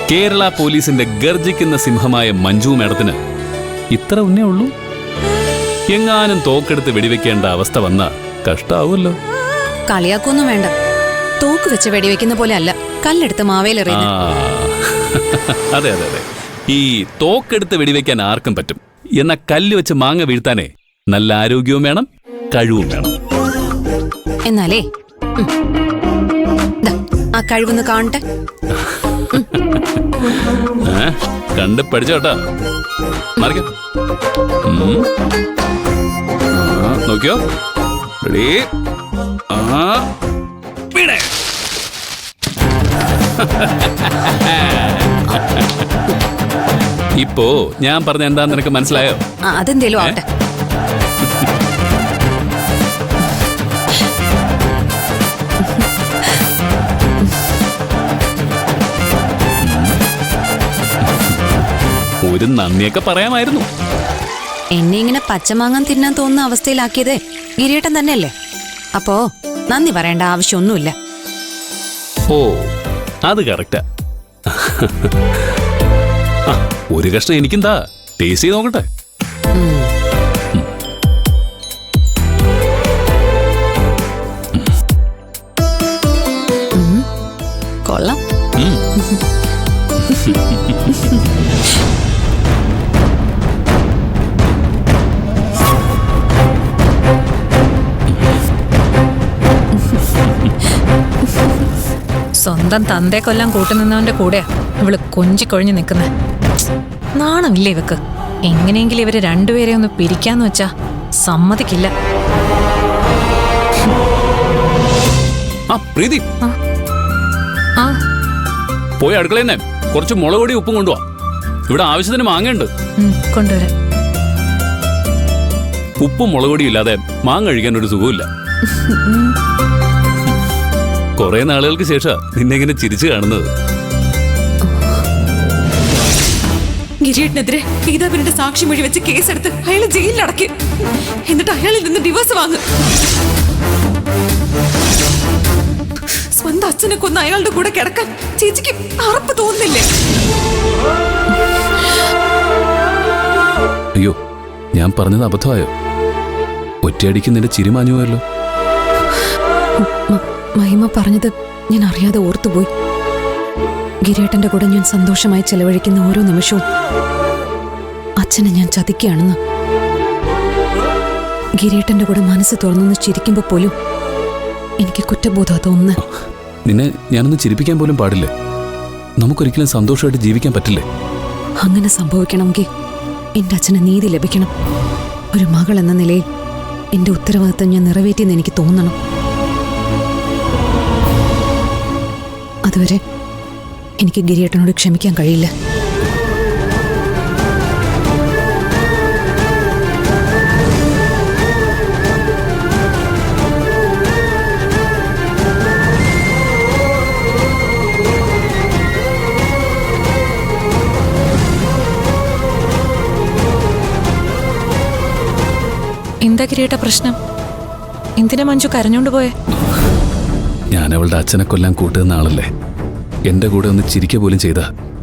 കേരള പോലീസിന്റെ ഗർജിക്കുന്ന സിംഹമായ മഞ്ജു മേഡത്തിന് ഇത്ര ഉന്നേ ഉള്ളൂ. എങ്ങാനും തോക്കെടുത്ത് വെടിവെക്കേണ്ട അവസ്ഥ വന്ന കഷ്ടാവുമല്ലോ. കളിയാക്കൊന്നും വേണ്ട. തോക്ക് വെച്ച് വെടിവെക്കുന്ന പോലെ അല്ല, കല്ലെടുത്ത് മാവേലെറിയുന്നു. അതെ അതെ അതെ, ഈ തോക്കെടുത്ത് വെടിവെക്കാൻ ആർക്കും പറ്റും. എന്നാ കല്ല് വെച്ച് മാങ്ങ വീഴ്ത്താനേ നല്ല ആരോഗ്യവും വേണം, കഴിവും വേണം. എന്നാലേ ആ കഴിവൊന്ന് കാണട്ടെ. കണ്ട് പഠിച്ചോട്ടാ. മറിക്ക, നോക്കിയോ. റെഡി. ഇപ്പോ ഞാൻ പറഞ്ഞ എന്താന്ന് നിനക്ക് മനസ്സിലായോ? അതെന്തേലും ആവട്ടെ. ഒരു നന്ദിയൊക്കെ പറയാമായിരുന്നു. എന്നെ ഇങ്ങനെ പച്ചമാങ്ങാൻ തിന്നാൻ തോന്നുന്ന അവസ്ഥയിലാക്കിയത് ഗിരിയേട്ടൻ തന്നെയല്ലേ. അപ്പോ നന്ദി പറയേണ്ട ആവശ്യമൊന്നുമില്ല. ഓ, അത് കറക്റ്റാ. ഒരു കഷ്ണം എനിക്കെന്താ, ടേസ്റ്റ് ചെയ്ത് നോക്കട്ടെ. കൊള്ളാം. സ്വന്തം തന്തേ കൊല്ലാൻ കൂട്ടുനിന്നവന്റെ കൂടെയാ ഇവള് കൊഞ്ചിക്കൊഴിഞ്ഞു നിൽക്കുന്നെ. നാണമില്ലേ ഇവക്ക്? എങ്ങനെയെങ്കിലും ഇവര് രണ്ടുപേരെ ഒന്ന് പിരിക്കാന്ന് വെച്ചാ സമ്മതിക്കില്ല. പ്രീതി, പോയി അടുക്കള തന്നെ കുറച്ച് മുളക് പൊടി ഉപ്പും കൊണ്ടുപോവാ. ഇവിടെ ആവശ്യത്തിന് മാങ്ങയുണ്ട്. കൊണ്ടുവരാം. ഉപ്പും മുളക് പൊടിയും ഇല്ലാതെ മാങ്ങ കഴിക്കാൻ ഒരു സുഖമില്ല. കുറെ നാളുകൾക്ക് ശേഷം നിന്നെ ഇങ്ങനെ ചിരിച്ചു കാണുന്നത്. ഗിരിയേട്ടനെതിരെ ഗീതാബിന്റെ സാക്ഷി മൊഴി വെച്ച് കേസെടുത്ത് അയാളെ ജയിലിലടക്കി. എന്നിട്ട് അയാളിൽ നിന്ന് ഡിവോഴ്സ് വാങ്ങും. സ്വന്തം അച്ഛനെ കൊന്ന അയാളുടെ കൂടെ കിടക്കാൻ ചേച്ചിക്ക് അറപ്പ് തോന്നുന്നില്ലേ? അയ്യോ, ഞാൻ പറഞ്ഞത് അബദ്ധമായോ? ഒറ്റയടിക്ക് നിന്റെ ചിരി മാഞ്ഞു പോയല്ലോ. മഹിമ പറഞ്ഞത് ഞാൻ അറിയാതെ ഓർത്തുപോയി. ഗിരിയേട്ടന്റെ കൂടെ ഞാൻ സന്തോഷമായി ചെലവഴിക്കുന്ന ഓരോ നിമിഷവും അച്ഛനെ ഞാൻ ചതിക്കുകയാണെന്ന്. ഗിരിയേട്ടന്റെ കൂടെ മനസ്സ് തുറന്നൊന്ന് ചിരിക്കുമ്പോ പോലും എനിക്ക് കുറ്റബോധം തോന്നുന്നു. നിന്നെ ഞാനൊന്ന് ചിരിപ്പിക്കാൻ പോലും പാടില്ലേ? നമുക്കൊരിക്കലും സന്തോഷമായിട്ട് ജീവിക്കാൻ പറ്റില്ലേ? അങ്ങനെ സംഭവിക്കണമെങ്കിൽ എന്റെ അച്ഛന് നീതി ലഭിക്കണം. ഒരു മകൾ എന്ന നിലയിൽ എന്റെ ഉത്തരവാദിത്തം ഞാൻ നിറവേറ്റിയെന്ന് എനിക്ക് തോന്നണം. അതുവരെ എനിക്ക് ഗിരിയേട്ടനോട് ക്ഷമിക്കാൻ കഴിയില്ല. എന്താ ഗിരിയേട്ട പ്രശ്നം? എന്തിനാ മഞ്ജു കരഞ്ഞോണ്ട് പോയെ? ഞാൻ അവളുടെ അച്ഛനെ കൊല്ലാൻ കൂട്ടുന്ന ആളല്ലേ. എന്റെ കൂടെ ഒന്ന് ചിരിക്കുക പോലും ചെയ്ത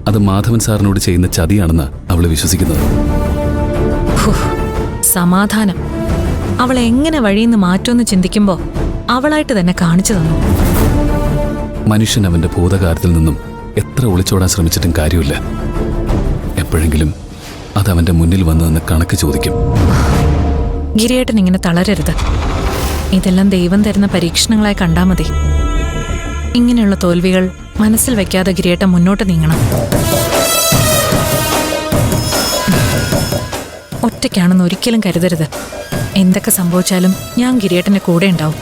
അത് മാധവൻ സാറിനോട് ചെയ്യുന്ന ചതിയാണെന്ന് അവള് വിശ്വസിക്കുന്നത്. സമാധാനം. അവളെ എങ്ങനെ വഴിയിന്ന് മാറ്റുമെന്ന് ചിന്തിക്കുമ്പോ അവളായിട്ട് തന്നെ കാണിച്ചു തന്നു. മനുഷ്യൻ അവന്റെ ഭൂതകാലത്തിൽ നിന്നും എത്ര ഒളിച്ചോടാൻ ശ്രമിച്ചിട്ടും കാര്യമില്ല. എപ്പോഴെങ്കിലും അത് അവന്റെ മുന്നിൽ വന്നു നിന്ന് കണക്ക് ചോദിക്കും. ഗിരിയേട്ടൻ ഇങ്ങനെ തളരരുത്. ഇതെല്ലാം ദൈവം തരുന്ന പരീക്ഷണങ്ങളായി കണ്ടാ മതി. ഇങ്ങനെയുള്ള തോൽവികൾ മനസ്സിൽ വെക്കാതെ ഗിരിയേട്ടൻ മുന്നോട്ട് നീങ്ങണം. ഒറ്റയ്ക്കാണെന്ന് ഒരിക്കലും കരുതരുത്. എന്തൊക്കെ സംഭവിച്ചാലും ഞാൻ ഗിരിയേട്ടന്റെ കൂടെ ഉണ്ടാവും.